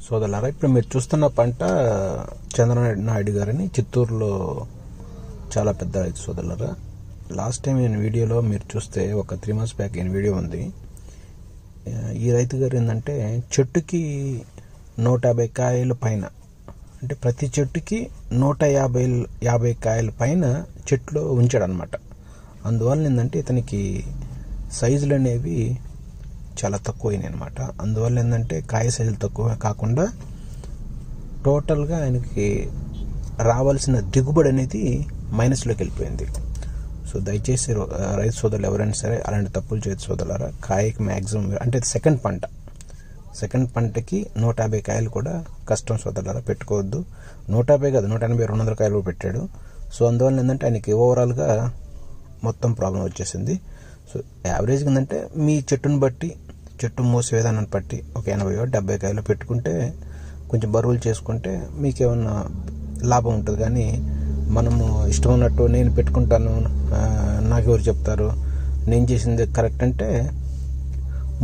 సోదరులారా, ఇప్పుడు మీరు చూస్తున్న పంట చంద్రనాయుడు గారని చిత్తూరులో చాలా పెద్ద రైతు సోదరులారా. లాస్ట్ టైం నేను వీడియోలో మీరు చూస్తే ఒక 3 months బ్యాక్ నేను వీడియో ఉంది. ఈ రైతు గారు ఏంటంటే చెట్టుకి 150 కాయల పైన, అంటే ప్రతి చెట్టుకి 150 కాయల పైన చెట్లు ఉంచాడు అనమాట. అందువల్ల ఏంటంటే ఇతనికి సైజులు అనేవి చాలా తక్కువైనాయి అనమాట. అందువల్ల ఏంటంటే కాయ సైజులు తక్కువ కాకుండా టోటల్గా ఆయనకి రావాల్సిన దిగుబడి అనేది మైనస్లోకి వెళ్ళిపోయింది. సో దయచేసి రైతు సోదరులు ఎవరైనా సరే అలాంటి తప్పులు చేయదు సోదరులారా. కాయకి మ్యాక్సిమం, అంటే సెకండ్ పంటకి 150 కాయలు కూడా కష్టం సోదరులారా, పెట్టుకోవద్దు. 150 కాదు, 180, 200 కాయలు కూడా పెట్టాడు. సో అందువల్ల ఏంటంటే ఆయనకి ఓవరాల్గా మొత్తం ప్రాబ్లం వచ్చేసింది. సో యావరేజ్గా ఏంటంటే మీ చెట్టును బట్టి, చెట్టు మోసే విధానాన్ని బట్టి ఒక 80-70 కాయలు పెట్టుకుంటే, కొంచెం బరువులు చేసుకుంటే మీకేమన్నా లాభం ఉంటుంది. కానీ మనము ఇష్టం ఉన్నట్టు నేను పెట్టుకుంటాను, నాకెవరు చెప్తారు, నేను చేసింది కరెక్ట్ అంటే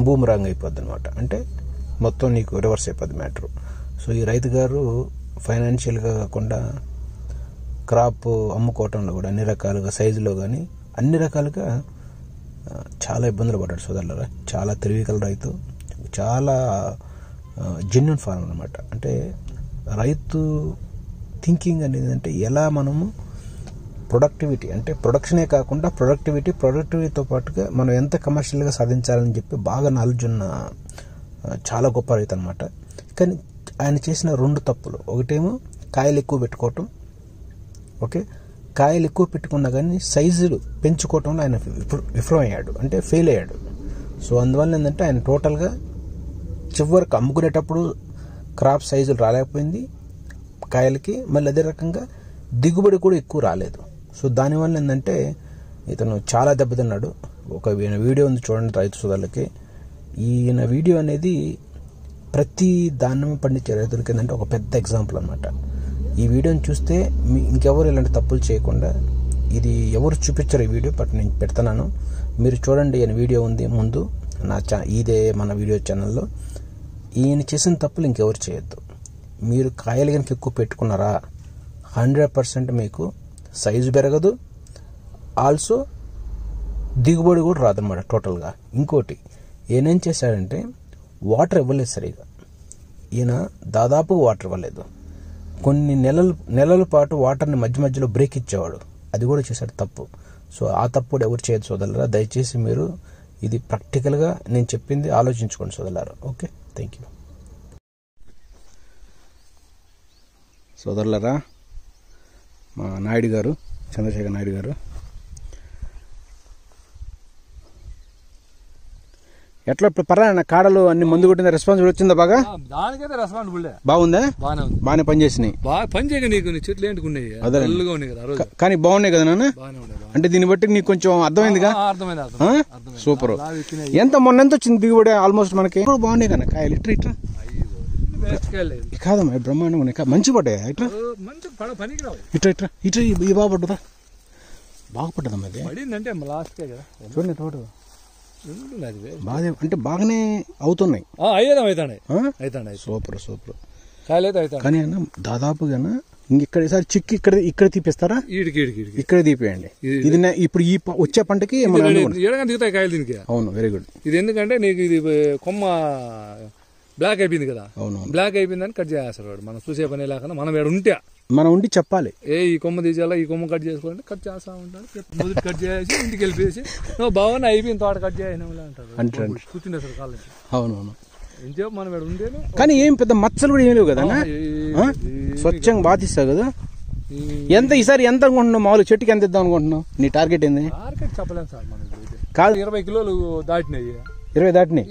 బూమరాంగ్ అయిపోద్ది అనమాట. అంటే మొత్తం నీకు రివర్స్ అయిపోద్ది మ్యాటరు. సో ఈ రైతు గారు ఫైనాన్షియల్గా కాకుండా క్రాప్ అమ్ముకోవటంలో కూడా అన్ని రకాలుగా, సైజులో కానీ అన్ని రకాలుగా చాలా ఇబ్బందులు పడ్డాడు సోదరులారా. చాలా తెలివికల రైతు, చాలా జెన్యూన్ ఫార్మ్ అనమాట. అంటే రైతు థింకింగ్ అనేది అంటే ఎలా మనము ప్రొడక్టివిటీ, అంటే ప్రొడక్షనే కాకుండా ప్రొడక్టివిటీతో పాటుగా మనం ఎంత కమర్షియల్గా సాధించాలని చెప్పి బాగా నాలెడ్జ్ ఉన్న చాలా గొప్ప రైతు అనమాట. కానీ ఆయన చేసిన 2 తప్పులు. ఒకటేమో కాయలు ఎక్కువ పెట్టుకోవటం, ఓకే, కాయలు ఎక్కువ పెట్టుకున్నా కానీ సైజులు పెంచుకోవటంలో ఆయన విఫలమయ్యాడు, అంటే ఫెయిల్ అయ్యాడు. సో అందువల్ల ఏంటంటే ఆయన టోటల్గా చివరికి అమ్ముకునేటప్పుడు క్రాప్ సైజులు రాలేకపోయింది కాయలకి, మళ్ళీ అదే రకంగా దిగుబడి కూడా ఎక్కువ రాలేదు. సో దానివల్ల ఏంటంటే ఇతను చాలా దెబ్బతిన్నాడు. ఒక వీడియో ఉంది చూడండి రైతు సోదరులకి. ఈయన వీడియో అనేది ప్రతి దానిని పండించే రైతులకి ఏంటంటే ఒక పెద్ద ఎగ్జాంపుల్ అనమాట. ఈ వీడియోని చూస్తే ఇంకెవరు ఇలాంటి తప్పులు చేయకుండా, ఇది ఎవరు చూపించారు ఈ వీడియో, బట్ నేను పెడతాను, మీరు చూడండి. ఈయన వీడియో ఉంది ముందు ఇదే మన వీడియో ఛానల్లో. ఈయన చేసిన తప్పులు ఇంకెవరు చేయొద్దు. మీరు కాయలు కనుక ఎక్కువ పెట్టుకున్నారా 100% మీకు సైజు పెరగదు, ఆల్సో దిగుబడి కూడా రాదనమాట టోటల్గా. ఇంకోటి ఈయనేం చేశాడంటే వాటర్ ఇవ్వలేదు సరిగా. ఈయన దాదాపు వాటర్ ఇవ్వలేదు. కొన్ని నెలల పాటు వాటర్ని మధ్యలో బ్రేక్ ఇచ్చేవాడు, అది కూడా చేశాడు తప్పు. సో ఆ తప్పు కూడా ఎవరు చేయదు సోదరులారా. దయచేసి మీరు ఇది ప్రాక్టికల్గా నేను చెప్పింది ఆలోచించుకోండి సోదరులారా. ఓకే, థ్యాంక్ యూ సోదరులారా. మా నాయుడు గారు, చంద్రశేఖర్ నాయుడు గారు, ఎట్లా ఇప్పుడు పర్వాలేదు కాడలు అన్ని మందు కొట్టిన రెస్పాన్సిబుల్ వచ్చిందా? బాగా దానికైతే రెస్పాన్సిబుల్ బాగుందా? బాగానే పనిచేసినాయి. బాగా పనిచేయగా నీకు చెట్లు ఏంటుకున్నాయి కదా, కానీ బాగున్నాయి కదా నాన్న. అంటే దీన్ని బట్టి నీకు కొంచెం అర్థమైందిగా? సూపర్. మొన్న ఎంత వచ్చింది దిగుబడి? ఆల్మోస్ట్ మనకి బాగున్నాయి కదా కాయలు. ఇట్లా కాదమ్మా, బ్రహ్మాండం ఉన్నాయి, మంచి పడ్డాయి. ఇట్లా ఇది బాగా పడ్డదా? బాగా పడ్డదమ్మా ఇది. చూడండి తోట బాగా, అంటే బాగానే అవుతున్నాయి. సూపర్. కానీ అన్న దాదాపుగా ఇంకెక్కడ చిక్కి ఇక్కడ తీపిస్తారా? ఇక్కడ తీపియండి. ఇది ఇప్పుడు ఈ వచ్చే పంటకి దిగుతాయి కాయలు దీనికి. అవును, వెరీ గుడ్. ఇది ఎందుకంటే నీకు ఇది కొమ్మ బ్లాక్ అయిపోయింది కదా. అవును, బ్లాక్ అయిపోయిందని కట్ చేస్తారు వాడు. మనం చూసే పని లేకుండా మనం ఉండి చెప్పాలి, ఈ కొమ్మ తీసేయాలా, ఈ కొమ్మ కట్ చేసుకోవాలంటే కట్ చేస్తా ఉంటాడు. మొదటి కట్ చేసి ఇంటికి వెళ్ళిపోయేసి నువ్వు బాగున్నా అయిపోయింది తోట కట్ చేయను అంటారు. కూర్చుండే సార్ కాలేజ్. అవునవును, ఇంకేం మనం ఇక్కడ ఉంటేనే. కానీ ఏం పెద్ద మచ్చలు కూడా ఏం లేవు కదా, స్వచ్ఛంగా బాగా తీస్తావు కదా. ఈసారి ఎంత అనుకుంటున్నావు? మామూలు చెట్టుకి ఎంత ఇద్దాం అనుకుంటున్నావు? నీ టార్గెట్ ఏంది? టార్గెట్ చెప్పలేము సార్ మనకి. కాదు, 20 కిలోలు దాటినాయి. 20 దాటినాయి.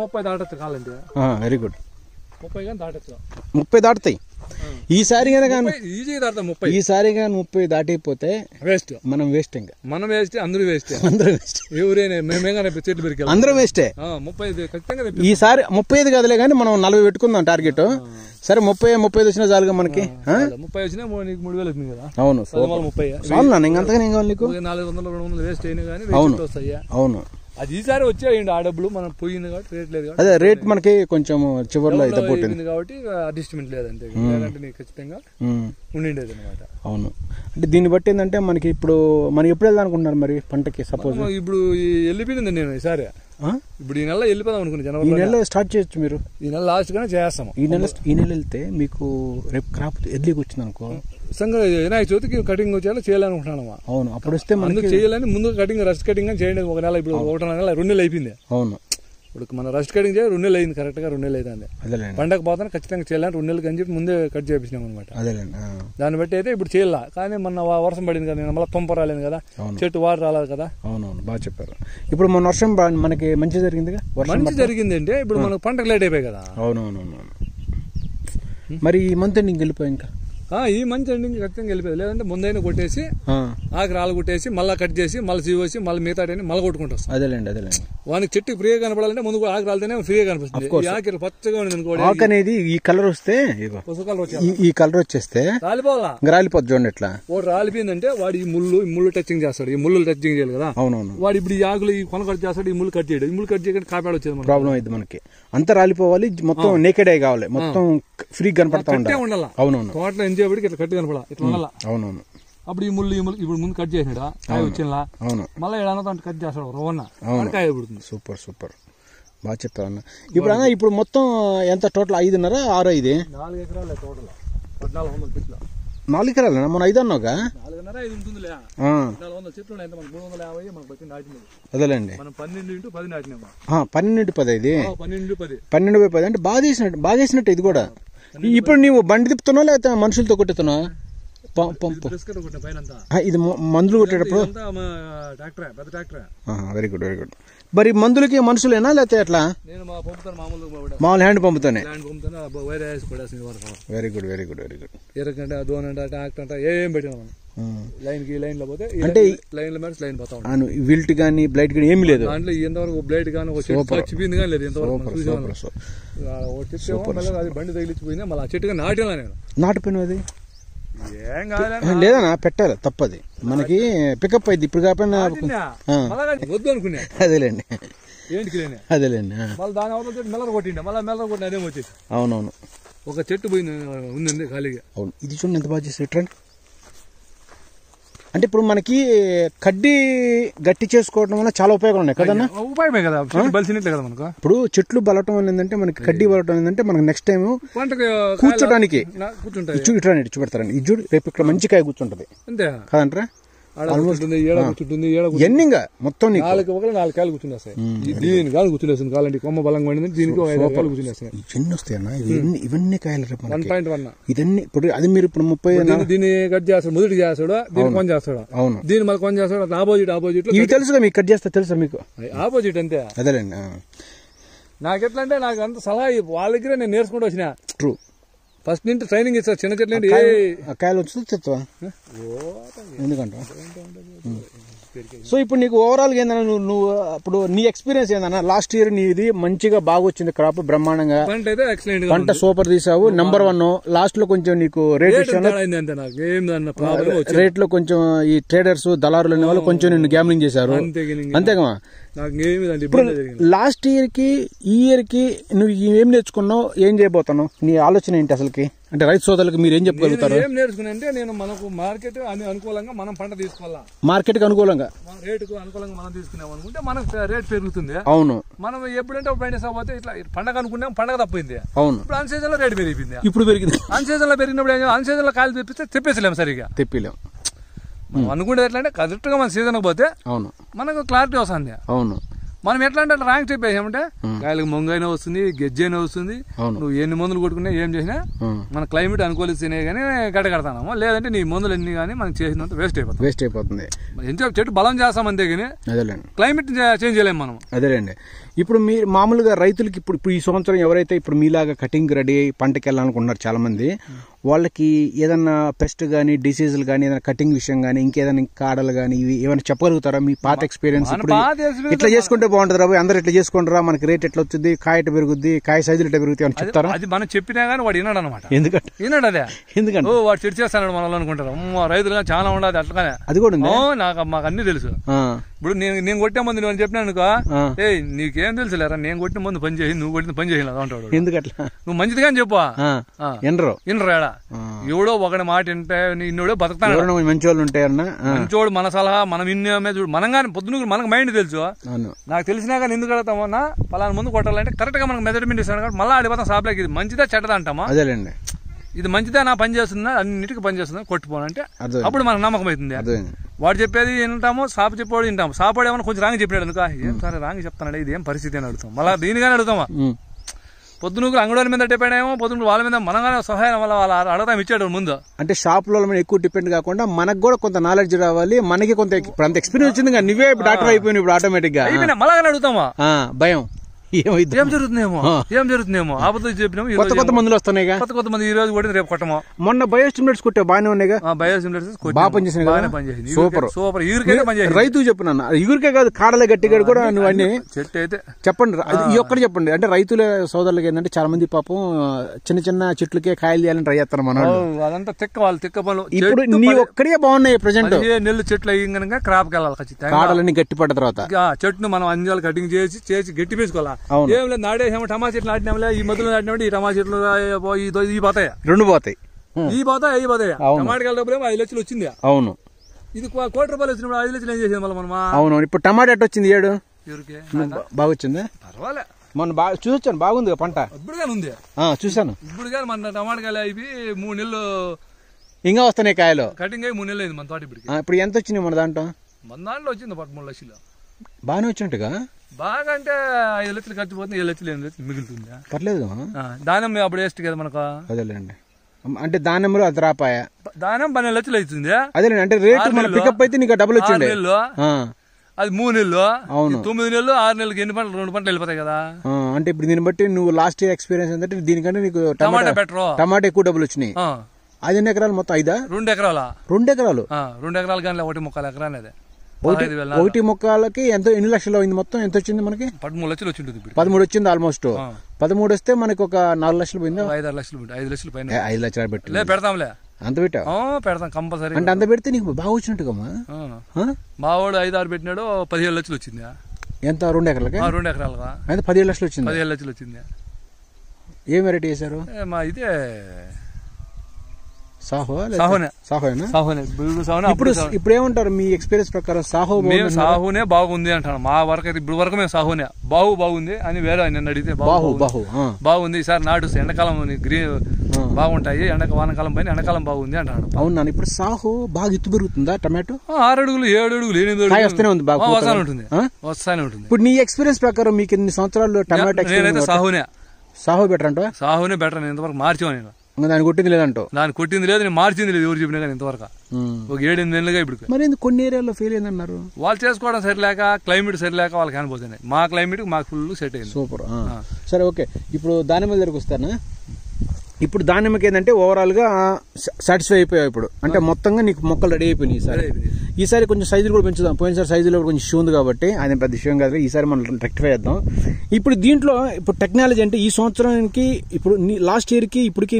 30 దాటచ్చు కాలంటే. Very good. 30 కానీ దాటచ్చు. 30 దాటుతాయి ఈసారి. ఈజీగా 30 దాటిపోతే వేస్ట్. మనం వేస్ట్. ఇంకా మనం వేస్ట్, అందరూ వేస్ట్. ఎవరైనా మేమేగా చెట్లు పెరిగి అందరూ వేస్టే. 30 ఖచ్చితంగా ఈసారి 35 కదలే కానీ మనం 40 పెట్టుకుందాం టార్గెట్. సరే 35 వచ్చినా చాలుగా మనకి. 30 వచ్చినా 3000 వచ్చింది కదా. అవును, 30 చాలు నాన్న, ఇంకంతగా ఏం కావాలి నీకు? 400-200 వేస్ట్ అయినా కానీ. అవును. అది ఈసారి వచ్చేయండి ఆ డబ్బులు మనం పోయింది కాబట్టి రేట్ లేదు కాబట్టి అదే రేట్ మనకి కొంచెం చివరిలో అయిపోయింది కాబట్టి అడ్జస్ట్మెంట్ లేదంటే లేదంటే నీకు ఖచ్చితంగా ఉండిండేది అనమాట. అవును. అంటే దీన్ని బట్టి ఏంటంటే మనకి ఇప్పుడు మనం ఎప్పుడు వెళ్దాం అనుకుంటున్నారు మరి పంటకి? సపోజ్ ఇప్పుడు వెళ్ళిపోయింది నేను ఈసారి, ఇప్పుడు ఈ నెల వెళ్ళిపోదాం అనుకున్నా. జనవరి ఈ నెల స్టార్ట్ చేయొచ్చు మీరు, ఈ నెల లాస్ట్ గానే చేస్తాము. ఈ నెల వెళ్తే మీకు రేపు క్రాప్ ఎర్లీగా వచ్చింది అనుకో, వినాయక చవితికి కటింగ్ వచ్చేలా చేయాలనుకుంటున్నాను. అవును, అప్పుడు వస్తే ముందు చేయాలని ముందు కటింగ్ రస్ట్ కటింగ్ అని చేయండి. ఒక నెల ఇప్పుడు 1.5 నెల 2 నెలలు అయిపోయింది. అవును, ఇప్పుడు మన రస్ట్ కటింగ్ చేయాలి 2 నెలలు అయింది, కరెక్ట్ గా 2 నెలలు అవుతుంది. పండగ పోతాను ఖచ్చితంగా చేయాలని 2 నెలలు అని చెప్పి ముందే కట్ చేపించినాం అనమాట. దాన్ని బట్టి అయితే ఇప్పుడు చేయాల. కానీ మొన్న వర్షం పడింది కదా, నేను మళ్ళీ తుంప రాలేదు కదా, చెట్టు వాటర్ రాలేదు కదా. అవునవును, బాగా చెప్పారు. ఇప్పుడు మన వర్షం మనకి మంచి జరిగింది, మంచి జరిగింది అంటే ఇప్పుడు మనకు పంటకు లేట్ అయిపోయి కదా. అవునవునవును. మరి ఈ మంత్ ఎండింగ్ వెళ్ళిపోయి ఇంకా ఈ మంత్ ఎండింగ్ ఖచ్చితంగా వెళ్ళిపోయింది. లేదంటే ముందైనా కొట్టేసి ఆకు రాళ్ళు కొట్టేసి మళ్ళీ కట్ చేసి మళ్ళీ చీవేసి మళ్ళీ మిగతా మళ్ళీ కొట్టుకుంటూ వస్తాం. అదేలేండి. వానికి చెట్టు ఫ్రీగా కనపడాలంటే ముందు ఆకు రాలితేనే ఫ్రీగా కనిపిస్తుంది. ఆకు పచ్చగా ఉంది ఆకు అనేది ఈ కలర్ వస్తే, ఈ కలర్ వచ్చేస్తే రాలిపోద్ది. చూడండి ఎట్లా వాడు రాలిపోయిందంటే వాడు ఈ ముళ్ళు టచింగ్ చేస్తాడు. ఈ ముళ్ళు టచింగ్ చేయాలి కదా. అవునవును. వాడు ఇప్పుడు ఈ ఆకులు ఈ కొన కట్ చేస్తాడు, ఈ ముళ్ళు కట్ చేయడు. ఈ ముళ్ళు కట్ చేయడానికి కాపాడు వచ్చేది ప్రాబ్లం అయింది మనకి. అంతా రాలిపోవాలి, మొత్తం నేకెడ్ అయి కావాలి, మొత్తం ఫ్రీ కనపడతా ఉండాలి. అవునవును, తోటలో ఎంజాయ్కి ఇట్లా కట్టి కనపడాలి, ఇట్లా ఉండాలి. అవునవును. అప్పుడు ఈ ముళ్ళు ఇప్పుడు ముందు కట్ చేసినాడు, కాయ వచ్చిందా. అవును, మళ్ళీ ఏడన్నా కట్ చేస్తాడు రోవన్న, కాయ పడుతుంది. సూపర్ సూపర్, బాగా చెప్పావు అన్న. ఇప్పుడు అన్న ఇప్పుడు మొత్తం ఎంత టోటల్? 5.5 6 5 4 ఎకరాలు టోటల్ 1400 చెట్లు. 4 ఎకరాలు మన 5 అన్నావుగా? 4.5 5 ఉంటుందిలే. 1400 చెట్లు ఉన్నాయి, మనకు 350 మనకు వచ్చి నాటినది. అదేలేండి, మనం 12x10 నాటినామా. 12x10 ఇది 12x10 12x10 అంటే బాగా చేసినట్టు ఇది కూడా. ఇప్పుడు నీవు బండి తిప్పుతున్నావు లేకపోతే మనుషులతో కొట్టుతున్నావు? ఇది మందులు కొట్టేటప్పుడు వెరీ గుడ్ వెరీ గుడ్. మరి మందులకి మనుషులేనా లేకపోతే ఎట్లా? మామూలు హ్యాండ్ పంపుతానే. Very good very good very good. ఏం పెట్టినా లైన్ కి లైన్ లో పోతే అంటే లైన్ లో లైన్ పోతా విల్ట్ గానీ బ్లైట్ గానీ ఏమి లేదు దాంట్లో. ఎంతవరకు బ్లైట్ గానీ చచ్చిపోయింది కానీ లేదు ఎంతవరకు. అది బండి తగిలిచ్చిపోయింది, మళ్ళీ ఆ చెట్టుగా నాటినా నేను. నాటిపోయిన అది లేదన్నా, పెట్టాలి, తప్పది. మనకి పికప్ అయింది ఇప్పుడు కాకపోయినా వద్దు అనుకున్నా. అదేలేండి అదేలేండి. మళ్ళీ దాని అవతల మెల్లర కొట్టిండే, మళ్ళీ మెల్లర కొట్టిన అదేమో వచ్చేసి. అవునవును, ఒక చెట్టు పోయింది ఉంది ఖాళీగా. అవును, ఇది చూడండి ఎంత బాగా చేసి రండి. అంటే ఇప్పుడు మనకి కడ్డీ గట్టి చేసుకోవడం వల్ల చాలా ఉపయోగాలు ఉన్నాయి కదన్నా? ఉపయోగమే కదా, బలిసినట్లే కదా మనకు. ఇప్పుడు చెట్లు బలటం ఏంటంటే మనకి కడ్డీ బలటం ఏంటంటే మనకి నెక్స్ట్ టైం కూర్చోడానికి ఇటు చూపెడతారండి. ఇది చూడు, రేపు ఇక్కడ మంచి కాయ కూర్చుంటది అంతే కదంటారా? మొత్తం 4 కాయలు కూర్చునేస్తాయి. దీని కాలు కూర్చునేస్తుంది, కాలండి కొమ్మ బలంగా పడింది, దీనికి 5 కాయలు కూర్చునేస్తాయి. ఎన్ని వస్తాయన్నా ఇవన్నీ కాయలు? 1.1 ఇదన్నీ ఇప్పుడు అది మీరు ఇప్పుడు 30 దీన్ని కట్ చేస్తాడు, మొదటి చేస్తాడు, దీన్ని కొంచెం చేస్తాడు. అవును, దీన్ని మళ్ళీ కొంచెం చేస్తాడు. ఆపోజిట్ ఇవి తెలుసుగా మీకు, కట్ చేస్తా తెలుసా మీకు? ఆపోజిట్ అంతే. అదేలేండి. నాకు ఎట్లా అంటే నాకు అంత సలహా వాళ్ళ దగ్గర నేను నేర్చుకుంటూ వచ్చిన. ట్రూ, ఫస్ట్ నుంచి ట్రైనింగ్ ఇస్తారు. చిన్న చెట్లు కాయలు వచ్చి చెప్తావా? ఎందుకంటే సో ఇప్పుడు నీకు ఓవరాల్ గా ఏందన్నా, నువ్వు ఇప్పుడు నీ ఎక్స్పీరియన్స్ ఏందన్నా? లాస్ట్ ఇయర్ నీది మంచిగా బాగా వచ్చింది, క్రాప్ బ్రహ్మాండంగా, పంట సూపర్ తీసావు, నెంబర్ 1. లాస్ట్ లో కొంచెం నీకు రేట్ లో కొంచెం ఈ ట్రేడర్స్ దళారులు అనే వాళ్ళు కొంచెం నిన్ను గ్యామ్లింగ్ చేశారు, అంతేగా? ఇప్పుడు లాస్ట్ ఇయర్ కి ఈ ఇయర్ కి నువ్వు ఏం నేర్చుకున్నావు, ఏం చేయబోతున్నావు, నీ ఆలోచన ఏంటి అసలుకి? అంటే రైతు సోదరులకు మీరు ఏం చెప్పగలుగుతారు? ఏం నేర్చుకున్నా అంటే నేను మనకు మార్కెట్ అనుకూలంగా మనం పంట తీసుకోవాలా, మార్కెట్ కి అనుకూలంగా రేటుకు అనుకూలంగా మనం తీసుకున్నాం అనుకుంటే మనకు రేట్ పెరుగుతుంది. అవును, మనం ఎప్పుడంటే పోతే ఇట్లా పండగ అనుకున్నాం, పండగ తప్పింది. అవును, ఇప్పుడు అన్ సీజన్ లో రేట్ పెరిగింది. ఇప్పుడు పెరిగింది. అన్ సీజన్ లో పెరిగినప్పుడు అన్ సీజన్ లో కాయలు తెప్పేసలేము, సరిగా తెప్పిలేము. మనం అనుకునేది ఎట్లా అంటే కరెక్ట్ గా మన సీజన్ పోతే అవును మనకు క్లారిటీ వస్తుంది. అవును, మనం ఎట్లా అంటే రాంగ్ స్టెప్ వేసామంటే కాయలకు మొంగైనా వస్తుంది, గెజ్జైనా వస్తుంది. నువ్వు ఎన్ని మందులు కొట్టుకున్నా ఏం చేసినా మన క్లైమేట్ అనుకూలిస్తేనే కానీ గడ్డకడతాము, లేదంటే నీ మందులు అన్ని కానీ మనకి చేసినంత వేస్ట్ అయిపోతుంది. చెట్టు బలం చేస్తాం అంతే కానీ క్లైమేట్ చేంజ్ చేయలేము మనం. అదేలేండి. ఇప్పుడు మీరు మామూలుగా రైతులకి ఇప్పుడు ఈ సంవత్సరం ఎవరైతే ఇప్పుడు మీలాగా కటింగ్ రెడీ అయ్యి పంటకి వెళ్ళాలనుకున్నారు చాలా మంది, వాళ్ళకి ఏదన్నా పెస్ట్ గానీ డిసీజులు గానీ ఏదైనా కటింగ్ విషయం గానీ ఇంకేదైనా కాడలు గానీ ఇవి ఏమైనా చెప్పగలుగుతారా మీ పాత ఎక్స్పీరియన్స్? ఇప్పుడు ఇట్లా చేసుకుంటే బాగుంటుంది రా, అందరు ఇట్లా చేసుకుంటారా, మనకి రేట్ ఎట్లా వచ్చింది, కాయ ఎట్లా పెరుగుద్ది, కాయ సైజులు ఎట్లా పెరుగుతాయి అని చెప్తారా? అది మనం చెప్పినా గానీ వాడు విన్నాడు అనమాట. ఎందుకంటే విన్నాడు అదే, ఎందుకంటే వాడు చెడు చేస్తాడు మనం అనుకుంటారు. రైతులుగా చాలా ఉండదు అట్లానే. అది కూడా నాకు మాకు అన్ని తెలుసు. ఇప్పుడు నేను కొట్టే మంది నువ్వు చెప్పినాను అనుకో, ఏ నీకేం తెలుసులేరా, నేను కొట్టిన మందు పని చేసి నువ్వు కొట్టిన పని చేయలేదు అంటాడు. ఎందుకట్లా? నువ్వు మంచిదిగా చెప్పు. ఇన్రా ఎవడో ఒకటి మాట వింటే ఇన్నోడో బతుకుతాడు. మంచోళ్ళు ఉంటాయన్నా, మంచోడు మన సలహా మనం ఇన్నే చూడు. మనం కానీ పొద్దున మనకు మైండ్ తెలుసు. నాకు తెలిసినా కానీ ఎందుకు అడుగుతామన్నా, పలానా ముందు కొట్టాలంటే కరెక్ట్ గా మనకు మెజర్మెంట్ ఇస్తాను కాబట్టి మళ్ళీ ఆడిపోతాం షాప్లోకి. ఇది మంచిదా చెడ్డదా అంటామా? అదేలేండి, ఇది మంచిదా, నా పని చేస్తుందా, అన్నిటికీ పని చేస్తుందా, కొట్టుకోనంటే అప్పుడు మనకు నమ్మకం అవుతుంది. వాడు చెప్పేది వింటాము, షాప్ చెప్పాడు వింటాము. షాపాడు ఏమన్నా కొంచెం రాంగ్ చెప్పినాడు అనుకో, ఏం సరే రాంగ్ చెప్తాడు, ఇది ఏం పరిస్థితి అని అడుగుతాం. మళ్ళీ దీనిగానే అడుగుతామా? పొద్దునూరు అంగడి మీద డిపెండ్ అయ్యామో, పొద్దున వాళ్ళ మీద మనగానే సహాయం వల్ల వాళ్ళు అడగడం ఇచ్చాడు ముందు. అంటే షాప్ లో ఎక్కువ డిపెండ్ కాకుండా మనకు కూడా కొంత నాలెడ్జ్ రావాలి, మనకి కొంత ఎక్స్పీరియన్స్ వచ్చింది. నువ్వే డాక్టర్ అయిపోయిన ఇప్పుడు ఆటోమేటిక్ గా మళ్ళీ అడుగుతామా? భయం ఏం జరుగుతుందేమో ఆపద చెప్పినాము. కొత్త మందులు వస్తున్నాయి, కొత్త మంది ఈ రోజు కూడా రేపు కొట్టమో. మొన్న బయోస్టిమ్యులేటర్స్ కొట్టే బాగానే ఉన్నాయి, బాగా పనిచేసినాయి, సూపర్ సూపర్. రైతు చెప్పిన ఇగురికే కాదు, కాడలే గట్టిగా కూడా నువ్వు అన్ని చెట్టు అయితే చెప్పండి. ఈ ఒక్కటి చెప్పండి, అంటే రైతుల సోదరులకి ఏంటంటే చాలా మంది పాపం చిన్న చిన్న చెట్లకే కాయలు చేయాలని ట్రై చేస్తారు మన అదంతా తిక్క పనులు. ఇప్పుడు నీ ఒక్కడే బాగున్నాయి ప్రజెంట్. నెల్లు చెట్లు అయ్యి క్రాప్ కి వెళ్ళాలి ఖచ్చితంగా, కాడలన్నీ గట్టి పడ్డ తర్వాత చెట్టును మనం అంజాలు కటింగ్ చేసి గట్టి వేసుకోవాలి. ఏం లేదు, నాడేమో టమా చెట్లు నాటినాంలే, ఈ మధ్యలో నాటినప్పుడు ఈ టమా చెట్లు ఈ పోతాయి, రెండు పోతాయి, ఈ పోతాయి టమాటా డబ్బులు 5 లక్షలు వచ్చింది. అవును, ఇది ₹1 కోటి వచ్చినప్పుడు 5 లక్షలు ఏం చేసేది మళ్ళీ మనం? అవును, ఇప్పుడు టమాటా ఎట్ట వచ్చింది? బాగా వచ్చింది, పర్వాలే. మొన్న బాగా చూసొచ్చాను, బాగుంది పంట. ఇప్పుడు ఉంది, చూసాను. ఇప్పుడు కానీ మన టమాటకాయలు అయిపోయి 3 నెలలు ఇంకా వస్తున్నాయి కాయలు. కటింగ్ అయ్యి 3 నెలలు అయింది మన తోట. ఇప్పుడు ఎంత వచ్చినాయి మన దాంట్లో? వచ్చింది 13 లక్షలు. బాగానే వచ్చినట్టుగా. బాగా అంటే 5 లక్షలు ఖర్చు పోతుంది, 7 లక్షలు 8 లక్షలు మిగులుతుంది. పర్లేదు, దానం అప్పుడు వేస్ట్ కదా మనకు. అదేలేండి, అంటే దానంలో అది రాపాయ దానం 12 లక్షలు అవుతుంది. అదేలేండి, అంటే రేటు మన పికప్ అయితే నీకు డబ్బులు వచ్చింది. అది 3 నెలలు, అవును 9 నెలలు 6 నెలలకి ఎన్ని పంటలు? 2 పంటలు వెళ్ళిపోతాయి కదా. అంటే ఇప్పుడు దీన్ని బట్టి నువ్వు లాస్ట్ ఇయర్ ఎక్స్పీరియన్స్ ఏంటంటే దీనికంటే నీకు టమాటా బెటర్, టమాటా ఎక్కువ డబ్బులు వచ్చినాయి. 5 ఎకరాలు మొత్తం 5 2 ఎకరాలు 2 ఎకరాలు కానీ 1.25 ఎకరాలు అదే. 1 మొక్కలకి ఎన్ని లక్షలు అయింది మొత్తం? ఎంత వచ్చింది మనకి? 13 లక్షలు వచ్చింది. 13 వచ్చింది ఆల్మోస్ట్. 13 వస్తే మనకి ఒక 4 లక్షలు పోయింది. 5-6 లక్షలు 5 లక్షలు పైన 5 లక్షలు పెట్టి పెడతాంలే. అంత పెట్టావు? పెడతాం కంపల్సరీ. అంటే అంత పెడితే నీకు బాగా వచ్చినట్టుగా. మా వాడు 5-6 పెట్టినాడు, 17 లక్షలు వచ్చింది. ఎంత? 2 ఎకరాలకి? 2 ఎకరాలుగా అయితే 17 లక్షలు వచ్చింది. 17 లక్షలు వచ్చింది. ఏం వెరైటీ వేశారు? మా ఇదే ఇప్పుడు ఏమంటారు మీ ఎక్స్పీరియన్స్ ప్రకారం? సాహోనే బాగుంది అంటాను. మా వరకు అయితే ఇప్పుడు వరకు మేము సాహోనే బాగుంది అని వేరే నిన్న అడిగితే బాగుంది ఈసారి నాటు ఎండాకాలం గ్రీన్ బాగుంటాయి, వానకాలం పైన ఎండాకాలం బాగుంది అంటాడు. అవునా? ఇప్పుడు సాహో బాగా ఎత్తు పెరుగుతుందా? టమాటో 6 అడుగులు 7 అడుగులు 8 అడుగులు వస్తానే ఉంటుంది. ఇప్పుడు నీ ఎక్స్పీరియన్స్ ప్రకారం మీకు ఎన్ని సంవత్సరాలు టమాటో? నేనైతే సాహో బెటర్ అంట. సాహోనే బెటర్. నేను ఇంతవరకు మార్చాను. నేను దాన్ని కొట్టింది లేదంటో? దాన్ని కొట్టింది లేదు, నేను మార్చింది లేదు. ఎవరు చెప్పినా కానీ ఇంతవరకు ఒక 7-8 నెలలుగా. ఇప్పుడు మరి కొన్ని ఏరియాలో ఫెయిల్ అయిందన్నారు. వాళ్ళు చేసుకోవడం సరిలేక, క్లైమేట్ సరిలేక వాళ్ళకి అనిపోతున్నాయి. మా క్లైమేట్ మాకు ఫుల్ సెట్ అయింది. సూపర్. సరే, ఓకే. ఇప్పుడు దానిమ్మ దగ్గరకు వస్తానా? ఇప్పుడు దానిమ్మకి ఏంటంటే ఓవరాల్ గా సాటిస్ఫై అయిపోయావు ఇప్పుడు, అంటే మొత్తంగా నీకు మొక్కలు రెడీ అయిపోయినాయి. ఈసారి కొంచెం సైజులు కూడా పెంచుదాం. పోయినసారి సైజులో కొంచెం ఇష్యూ ఉంది కాబట్టి అది పెద్ద విషయం కాదు. ఈసారి మనం రెక్టిఫై చేద్దాం. ఇప్పుడు దీంట్లో ఇప్పుడు టెక్నాలజీ అంటే ఈ సంవత్సరానికి ఇప్పుడు లాస్ట్ ఇయర్ కి ఇప్పటికి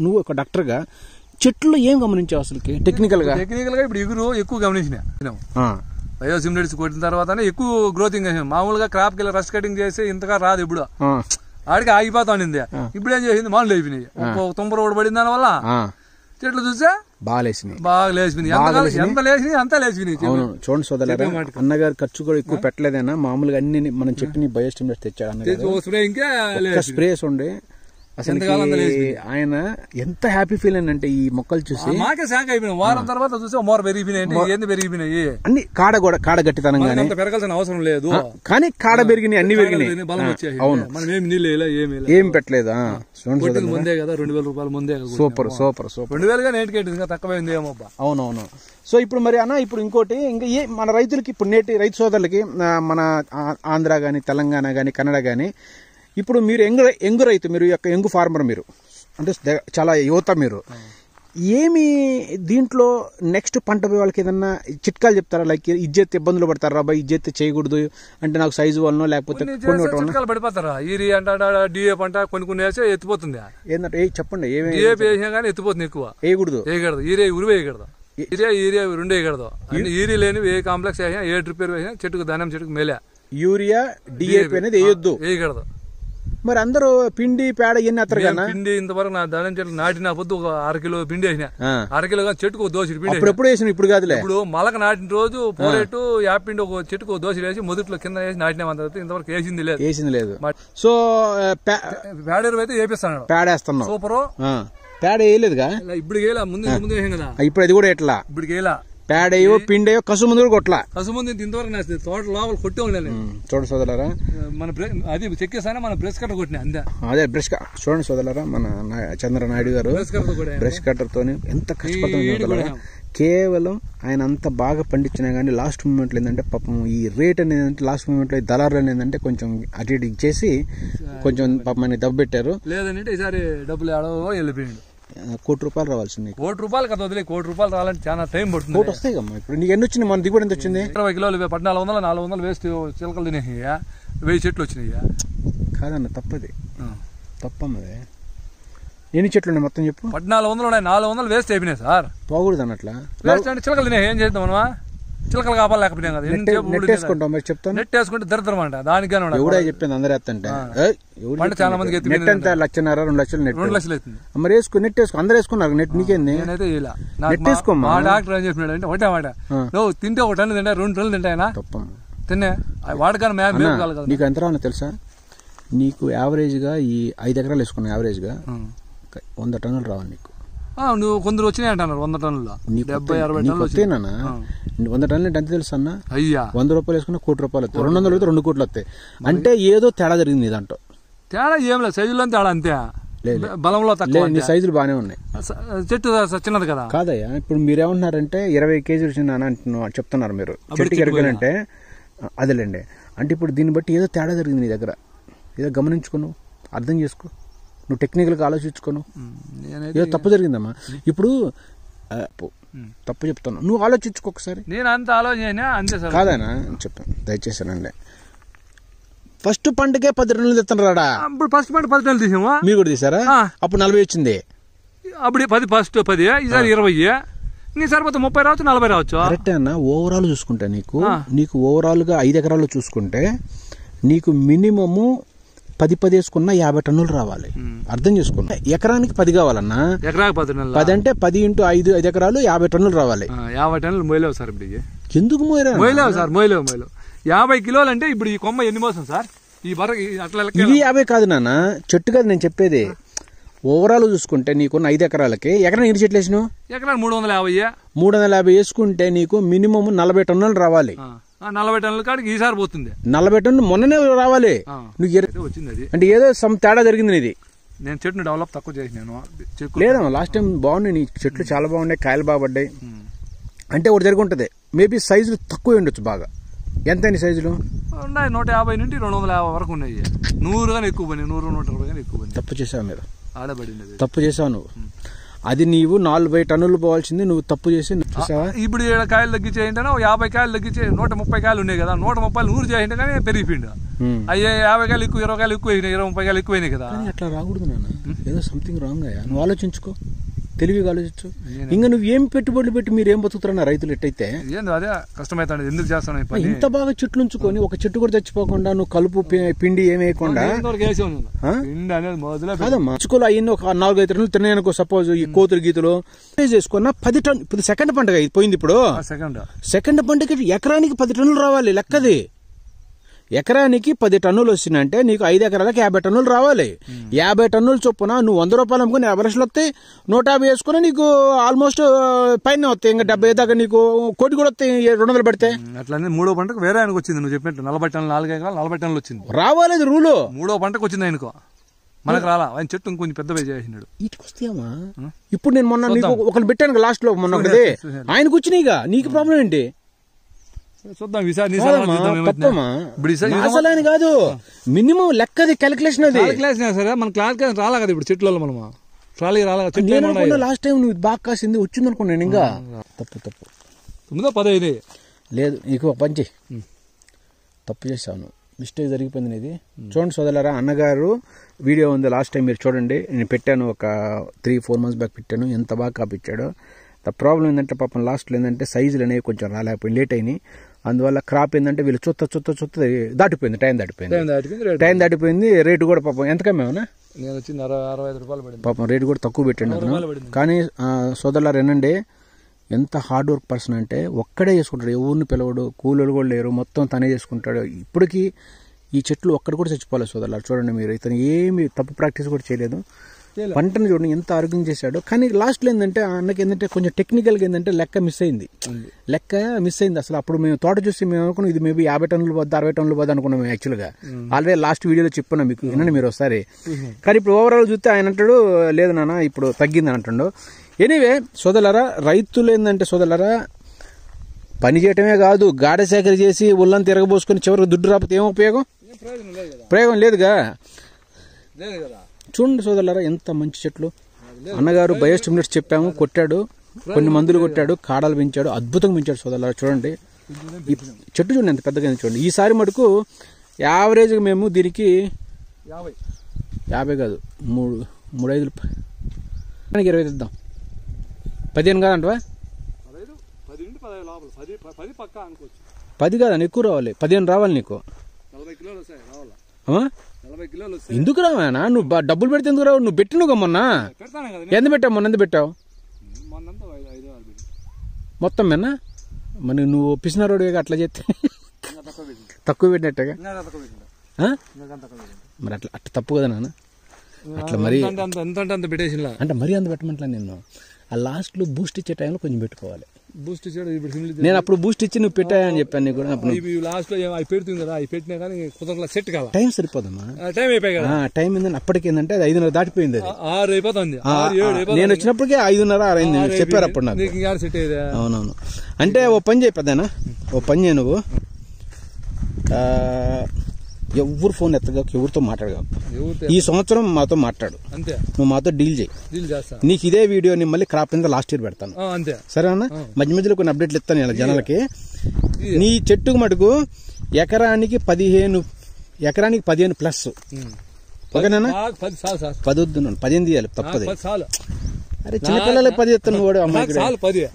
నువ్వు ఒక డాక్టర్ గా చెట్లు ఏం గమనించావు అసలు టెక్నికల్ గా? ఇప్పుడు ఎగురు ఎక్కువ గమనించిన. బయోసిమ్యులేటర్స్ కొట్టిన తర్వాతనే ఎక్కువ గ్రోతింగ్. మామూలుగా క్రాప్ కి రస్ట్ కటింగ్ చేసి ఇంతగా రాదు. ఇప్పుడు ఆడికి ఆగిపోతా ఉండింది. ఇప్పుడు ఏం చేసింది? మామూలు అయిపోయినాయి. తుంపర కూడా పడిన దాని వల్ల చెట్లు చూసా బాగా లేచినాయి. ఎంత లేచినాయి అంతా లేచినాయి. అవును, చూడండి సోదరులారా, అన్నగారు ఖర్చు కూడా ఎక్కువ పెట్టలేదన్నా. మామూలుగా అన్ని మనం చెట్టుని బయోస్టిమ్యులేటర్స్ తెచ్చాడు అన్నగారు. స్ప్రేస్ ఉండే అసలు ఆయన ఎంత హ్యాపీ ఫీల్ అంటే ఈ మొక్కలు చూసి మాకే శాఖ అయిపోయినాయి. వారం తర్వాత చూసి మోర పెరిగిపోయినాయి. అన్ని కాడ గట్టితనం పెరగాల్సిన అవసరం లేదు, కానీ కాడ పెరిగినాయి, అన్ని పెరిగినాయి. బలం వచ్చాయి. అవును, మనం ఏమి నీళ్ళు ఏం పెట్టలేదా? ముందే కదా 2000 రూపాయలు ముందే. Super super super. 2000 గా నేటికి తక్కువైంది ఏమబ్బా. అవునవును. సో ఇప్పుడు మరి అన్న, ఇప్పుడు ఇంకోటి ఇంకా మన రైతులకి, ఇప్పుడు నేటి రైతు సోదరులకి, మన ఆంధ్ర గాని, తెలంగాణ గాని, కన్నడ గాని, ఇప్పుడు మీరు యంగ్ రైతు, మీరు యొక్క యంగ్ ఫార్మర్, మీరు అంటే చాలా యువత మీరు, ఏమి దీంట్లో నెక్స్ట్ పంట పోయే వాళ్ళకి ఏదన్నా చిట్కాలు చెప్తారా? లైక్ ఇజ్జత్ ఇబ్బందులు పడతారా? బాబా ఇజ్జత్ చేయకూడదు అంటే నాకు సైజు వల్ల లేకపోతే చిట్కాలు పడిపోతారా? ఈరి అంటే డిఏ పంట కొన్ని వేసి ఎత్తిపోతుంది. ఏంటంటే చెప్పండి, డిఏపి వేసినా కానీ ఎత్తిపోతుంది, ఎక్కువ వేయకూడదు. ఈరియా ఉరి వేయకూడదు, ఈరియా రెండు వేయకూడదు. ఈరి లేని ఏ కాంప్లెక్స్ వేసినా, ఏ రిపేర్ వేసినా చెట్టుకు ధాన్యం చెట్టుకు మేలే. యూరియా డిఏపి అనేది వేయకూడదు. మరి అందరూ పిండి పేడ ఇవన్నీ అత్తరు కదా. పిండి ఇంతవరకు నా ధాన్యం చెట్లు నాటిన పొద్దు ఒక 1/2 కిలో పిండి వేసిన, 1/2 కిలో చెట్టుకు దోసి పిండి. ఎప్పుడు వేసిన? ఇప్పుడు కాదులే. ఇప్పుడు మొలక నాటిన రోజు పోరేటు యాపిండి ఒక చెట్టుకు దోసి వేసి మొదట్లో కింద వేసి నాటిన ఇంతవరకు వేసింది లేదు. సో పేడేరు అయితే వేపిస్తాను, పేడేస్తున్నావు. సూపర్. పేడ వేయలేదుగా ఇప్పుడు వేయాల, ముందు వేసాం కదా. ఇప్పుడు అది కూడా ఎట్లా? ఇప్పుడు వేయాల పేడయో పిండయో కసు ముందు కూడా కొట్లా. కసు ముందు ఇంతవరకు నేస్తుంది, తోట లోపల కొట్టే ఉండాలి. చూడండి సోదరులారా, మన అది చెక్కేసానే మన బ్రష్ కట్టర్ కొట్టినా అంతే. అదే బ్రష్ చూడండి సోదరులారా, మన చంద్రనాయుడు గారు బ్రష్ కట్టర్ తోని ఎంత కష్టపడుతున్నారు. కేవలం ఆయన అంత బాగా పండించినా కానీ లాస్ట్ మూమెంట్ లో ఏంటంటే పాపం ఈ రేట్ అనేది లాస్ట్ మూమెంట్ లో దళారులు అనేది కొంచెం అటు ఇటు ఇచ్చేసి కొంచెం పాపం దెబ్బ పెట్టారు. లేదంటే ఈసారి డబ్బులు వెళ్ళిపోయింది. 1 కోటి రూపాయలు రావాల్సింది. 1 కోటి రూపాయలు కదా వదిలే, 1 కోటి రూపాయలు రావాలంటే చాలా టైం పడుతుంది. 1 కోటి వస్తాయి కమ్మా. ఇప్పుడు నీకు ఎన్ని వచ్చింది? మన దిగుబడి ఎంత వచ్చింది? 20 కిలోలు 1400 వేస్ట్ చిలకలు తినేసి 1000 చెట్లు వచ్చినాయి. కాదన్న, తప్పది, తప్పమ్మది. ఎన్ని చెట్లు ఉన్నాయి మొత్తం చెప్పు? 1400 ఉన్నాయి, 400 వేస్ట్ అయిపోయినాయి సార్. పోకూడదు అన్నట్లా. వేస్ట్ అంటే చిలకలు తినే ఏం చేద్దాం మనమా? చిలకలు కాపాలేకపోయినా కదా. నెట్ వేసుకుంటాం మరి చెప్తాను. నెట్ వేసుకుంటే దరిద్రం అంట. దానికి ఎవడే చెప్పింది? అందరూ ఎత్తంటే చాలా మందికి నెట్ అంతా 1,50,000 2 లక్షలు నెట్. 2 లక్షలు అవుతుంది. మరి వేసుకో, నెట్ వేసుకో. అందరూ వేసుకున్నారు నెట్. నీకేంది? నెట్ వేసుకోమ్మా. మా డాక్టర్ ఏం చెప్పినాడు అంటే ఒకటే మాట, నువ్వు తింటే 1 టన్ను తింటా 2 టన్నులు తింటాయనా? తప్ప తినే వాడకాన్ని మేపు కాదు కదా. నీకు ఎంత రావన్నా తెలుసా? నీకు యావరేజ్ గా ఈ 5 ఎకరాలు వేసుకున్నా యావరేజ్ గా 100 టన్నులు రావాలి నీకు. నువ్వు కొందరు వచ్చినాయి అంటున్నారు 100 టన్నులు, 70-60 టన్నులు వస్తేనా? 100 టన్నులు అంటే ఎంత తెలుసు అన్న? అయ్యా 100 రూపాయలు వేసుకున్నా 1 కోటి రూపాయలు వస్తాయి. 200 అయితే 2 కోట్లు వస్తాయి. అంటే ఏదో తేడా జరిగింది దాంట్లో. తేడా ఏం లేదు, సైజులో తేడా అంతే, బలంలో తక్కువ. నీ సైజులు బాగానే ఉన్నాయి, చెట్టు చిన్నది కదా. కాదయ్యా, ఇప్పుడు మీరేమంటున్నారంటే 20 కేజీలు వచ్చిందని చెప్తున్నారు మీరు. చెట్టుకి ఎరగాలంటే అదేలేండి. అంటే ఇప్పుడు దీన్ని బట్టి ఏదో తేడా జరిగింది నీ దగ్గర. ఏదో గమనించుకోను, అర్థం చేసుకో, నువ్వు టెక్నికల్ గా ఆలోచించుకోను. ఏదో తప్పు జరిగిందమ్మా. ఇప్పుడు తప్పు చెప్తాను, నువ్వు ఆలోచించుకో ఒకసారి. నేను అంత ఆలోచన అంతే సార్. కాదనా చెప్పాను, దయచేసానండి. ఫస్ట్ పంటకే 10 టన్నులు తెస్తున్నారా? ఇప్పుడు ఫస్ట్ పంట 10 టన్నులు తీసామా? మీరు కూడా తీసారా? అప్పుడు 40 వచ్చింది. అప్పుడు 10 ఫస్ట్ 10, ఈసారి 20. నీ సరిపోతే 30 రావచ్చు, 40 రావచ్చు. కరెక్టే అన్న. ఓవరాల్ చూసుకుంటే నీకు ఓవరాల్ గా 5 ఎకరాలు చూసుకుంటే నీకు మినిమము 10 వేసుకున్నా 50 టన్నులు రావాలి. అర్థం చేసుకున్నా. ఎకరానికి 10 కావాలన్నా. ఎకరానికి 10 అంటే 10 × 5 ఎకరాలు 50 టన్నులు రావాలి. 50 టన్నులు మోయలేవు సార్ ఇప్పుడు. ఎందుకు మోయలేవు సార్? మోయలేవు 50 కిలోలు అంటే ఇప్పుడు ఈ కొమ్మ ఎన్ని మోసం సార్? ఈ బర అట్లా ఇవి 50 కాదు నాన్న, చెట్టు కాదు నేను చెప్పేది. ఓవరాల్ చూసుకుంటే నీకు 5 ఎకరాలకి ఎకరా ఎన్ని చెట్లు వేసినావు? ఎకరా 350. 350 వేసుకుంటే నీకు మినిమం 40 టన్నులు రావాలి. 40 టన్నుల కాడికి ఈసారి పోతుంది. 40 టన్నులు మొన్ననే రావాలి. నువ్వు వచ్చింది అది. అంటే ఏదో సమ్ తేడా జరిగింది నీది. నేను చెట్టును డెవలప్ తక్కువ చేసినాను. లేదమ్మా, లాస్ట్ టైం బాగున్నాయి నీ చెట్లు, చాలా బాగున్నాయి, కాయలు బాగా పడ్డాయి. అంటే ఒకటి జరిగి ఉంటుంది. మేబీ సైజులు తక్కువ ఉండొచ్చు బాగా. ఎంత సైజులు ఉన్నాయి? 150 నుండి 250 వరకు ఉన్నాయి. 100 కానీ ఎక్కువ పని, 100, 120 కానీ ఎక్కువ పని. తప్పు చేసావు మీరు, ఆడబడింది. తప్పు చేసావు నువ్వు. అది నీవు 40 టన్నులు పోవాల్సింది, నువ్వు తప్పు చేసి. ఇప్పుడు 7 కాయలు తగ్గించేయంటే 50 కాయలు తగ్గించే 130 కాయలు ఉన్నాయి కదా. 130 100 చేయంటే కానీ పెరిగిపోయింది. అయ్యే 50 కాయలు ఎక్కువ, 20 కాయలు ఎక్కువ, 20-30 కాయలు ఎక్కువైనాయి కదా. అట్లా రాకూడదు నాన్న, ఏదో సంథింగ్ రాంగ్ అయ్యా. నువ్వు ఆలోచించుకో, తెలివిగా ఆలోచించు. ఇంకా నువ్వు ఏం పెట్టుబడులు పెట్టి మీరు ఏం బతుకుతున్నా రైతులు ఎట్టయితే? అదే కష్టమైతే ఎందుకు చేస్తాను? ఇంత బాగా చెట్లు ఉంచుకొని ఒక చెట్టు కూడా చచ్చిపోకుండా నువ్వు కలుపు పిండి ఏమేయకుండా కాదమ్మా. అయ్యింది ఒక 4-5 టన్నులు తిన్నాయనుకో సపోజ్. ఈ కోతులు గీతలు చేసుకున్నా 10 టన్ను. ఇప్పుడు సెకండ్ పంటగా పోయింది. ఇప్పుడు సెకండ్ పంటకి ఎకరానికి 10 టన్నులు రావాలి లెక్కది. ఎకరానికి 10 టన్నులు వచ్చినంటే నీకు 5 ఎకరాలకి 50 టన్నులు రావాలి. 50 టన్నులు చొప్పున నువ్వు 100 రూపాయలు అమ్ముకుని 50 లక్షలు వస్తాయి. 150 వేసుకుని నీకు ఆల్మోస్ట్ పైన వస్తాయి. ఇంకా 70 దాకా నీకు కోటి కూడా వస్తాయి 200 పడితే. అట్లనే 3వ పంటకు వేరే ఆయనకు వచ్చింది. నువ్వు చెప్పినట్టు 40 టన్నులు 4 ఎకరాలు 40 టన్నులు వచ్చింది. రావాలి రూలు. 3వ పంటకు వచ్చింది ఆయనకు, మనకు రాలా. ఆయన చెట్టు ఇంకొంచెం పెద్ద చేసినాడు. ఇటుకు వస్తాయమ్మా. ఇప్పుడు నేను మొన్న నీకు ఒకటి పెట్టాను లాస్ట్ లో, మొన్న ఒకటి ఆయనకు వచ్చినాయిగా. నీకు ప్రాబ్లం ఏంటి? చూద్దాం. అసలు కాదు, మినిమం లెక్కది క్యాలిక్యులేషన్. అది క్యాలిక్యులేషన్ సరే, మన క్యాలిక్యులేషన్ రాలా కదా ఇప్పుడు చెట్లలో. మనము ట్రాలీ రాలేదు. లాస్ట్ టైం నువ్వు బాగా కాసింది వచ్చింది అనుకున్నాను. ఇంకా తప్పు 9-15 లేదు. నీకు ఒక పంచి తప్పు చేశాను, మిస్టేక్ జరిగిపోయింది ఇది. చూడండి సోదరులారా, అన్నగారు వీడియో ఉంది, లాస్ట్ టైం మీరు చూడండి. నేను పెట్టాను, ఒక 3-4 months బ్యాక్ పెట్టాను. ఎంత బాగా కాపించాడో. ద ప్రాబ్లం ఏంటంటే పాపం లాస్ట్లో ఏంటంటే సైజులు అనేవి కొంచెం రాలేకపోయింది, లేట్ అయినాయి. అందువల్ల క్రాప్ ఏంటంటే వీళ్ళు చుత్త దాటిపోయింది, టైం దాటిపోయింది. రేటు కూడా పాపం ఎంత కమ్మేమన్నా, నేను వచ్చింది 65 రూపాయలు పడింది. పాపం రేటు కూడా తక్కువ పెట్టండి అతను. కానీ సోదరులారా ఏనండి, ఎంత హార్డ్ వర్క్ పర్సన్ అంటే ఒక్కడే చేసుకుంటాడు, ఎవరిని పిలవడు, కూలీలు కూడా లేరు, మొత్తం తనే చేసుకుంటాడు. ఇప్పటికీ ఈ చెట్లు ఒక్కడు కూడా చచ్చిపోలేదు సోదరులారా. చూడండి మీరు, ఇతను ఏమి తప్పు ప్రాక్టీస్ కూడా చేయలేదు. పంటను చూడండి ఎంత ఆరోగ్యం చేశాడు. కానీ లాస్ట్లో ఏంటంటే అన్నకి ఏంటంటే కొంచెం టెక్నికల్గా ఏంటంటే లెక్క మిస్ అయింది. అసలు అప్పుడు మేము తోట చూసి మేము అనుకున్నాం ఇది మేబీ 50 టన్నులు పోద్ది, 60 టన్నులు పోద్ది అనుకున్నాం మేము యాక్చువల్గా. ఆల్రెడీ లాస్ట్ వీడియోలో చెప్పుకున్నాం మీకు, వినండి మీరు ఒకసారి. కానీ ఇప్పుడు ఓవరాల్ చూస్తే ఆయన అంటాడు లేదు నాన్న ఇప్పుడు తగ్గింది అని అంటాడు. ఎనీవే సోదరులారా, రైతులు ఏంటంటే సోదరులారా పని చేయటమే కాదు, గాఢ సేకరి చేసి ఉల్లని తిరగబోసుకొని చివరికి దుడ్డు రాకపోతే ఏం ఉపయోగం? ప్రయోగం లేదుగా. చూడండి సోదరులారా ఎంత మంచి చెట్లు. అన్నగారు బయోస్టిమ్యులేట్స్ చెప్పాము, కొట్టాడు, కొన్ని మందులు కొట్టాడు, కాడలు పెంచాడు, అద్భుతంగా పెంచాడు సోదరులారా. చూడండి ఈ చెట్టు చూడండి ఎంత పెద్దగా చూడండి. ఈసారి మటుకు యావరేజ్గా మేము దీనికి 50 కాదు 3-5 20 ఇద్దాం. 15 కాదంటవా? 10 కాదని ఎక్కువ రావాలి, 15 రావాలి నీకు. 40 కిలోలు వస్తాయి రావాలా? 40 కిలోలు వస్తాయి. ఎందుకు రావానా నువ్వు డబ్బులు పెడితే ఎందుకు రావు? నువ్వు పెట్టినవుగా మొన్న. ఎంత పెట్టావు మొన్న? ఎంత పెట్టావు మొత్తం మెన్నా? మరి నువ్వు పిసినారోడు అట్లా చేస్తే తక్కువ పెట్టినట్టుగా మరి అట్లా తప్పు కదా నాన్న. అట్లా మరి అంటే మరీ అంత పెట్టమంటా. నేను ఆ లాస్ట్ లో బూస్ట్ ఇచ్చే టైంలో కొంచెం పెట్టుకోవాలి. బూస్ట్ ఇచ్చాడు నేను అప్పుడు బూస్ట్ ఇచ్చి నువ్వు పెట్టాయని చెప్పాను నీకు. లాస్ట్ లో అవి పెడుతుంది కదా, అవి పెట్టినా కానీ కుదరలా, సెట్ కాదు, టైం సరిపోదమ్మా. టైం అయిపోయి కదా, టైం ఏంటంటే అప్పటికి ఏంటంటే అది 5:30 దాటిపోయింది. 6 అయిపోతుంది. నేను వచ్చినప్పటికే 5:30-6 అయింది చెప్పారు అప్పుడు నాకు. సెట్ అయ్యేది. అవునవును. అంటే ఓ పని చేయి పెద్దనా, ఓ పని చేయి నువ్వు. ఎవరు ఫోన్ ఎత్తగా, ఎవరితో మాట్లాడగా. ఈ సంవత్సరం మాతో మాట్లాడు, అంతే. నువ్వు మాతో డీల్ చేయి. నీకు ఇదే వీడియోని మళ్ళీ క్రాప్ కింద లాస్ట్ ఇయర్ పెడతాను, అంతే సరేనా? మధ్య మధ్యలో కొన్ని అప్డేట్లు ఇస్తాను ఇలా జనాలకి. నీ చెట్టుకు మటుకు ఎకరానికి 15 ప్లస్. ఓకేనా? 10 వద్దు, 15 తీయాలి, తప్పదు. అరే చిన్నపిల్లలకి 10 ఇస్తాను వాడు అమ్మాయి.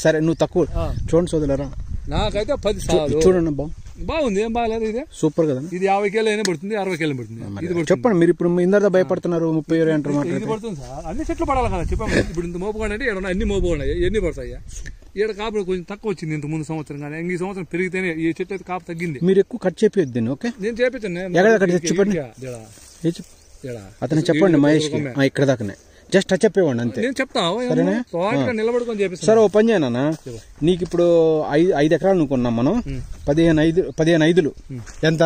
సరే నువ్వు తక్కువ చూడండి సోదరులారా, నాకైతే 10 చూడండి. బాగుంది, ఏం బాగాలేదు, ఇది సూపర్ కదా. ఇది 50 కిలో అయినా పడుతుంది, 60 కిలో పడుతుంది. చెప్పండి మీరు ఇప్పుడు ఇందరితో భయపడుతున్నారు, 30 అంటారు. ఇది పడుతుంది సార్, అన్ని చెట్లు పడాలి కదా చెప్పాము. ఇప్పుడు ఇంత మోపుకోండి అంటే ఇక్కడ అన్ని మోపుకోండి, ఎన్ని పడతాయి? ఇక్కడ కాపు కొంచెం తక్కువ వచ్చింది ఇంత ముందు సంవత్సరం, కానీ ఈ సంవత్సరం పెరిగితేనే ఈ చెట్టు అయితే కాపు తగ్గింది. మీరు ఎక్కువ కట్ చెప్పేది. ఓకే నేను చేపించాను, అతను చెప్పండి మహేష్ ఇక్కడ దాకానే జస్ట్ టచ్ చెప్పేవాడి అంతే. నేను చెప్తాను నిలబడుకొని చెప్పేసి. సరే ఓ పని చేయనా, నీకు ఇప్పుడు 5 ఎకరాలు అనుకున్నాం మనం. 15 ఐదులు ఎంత?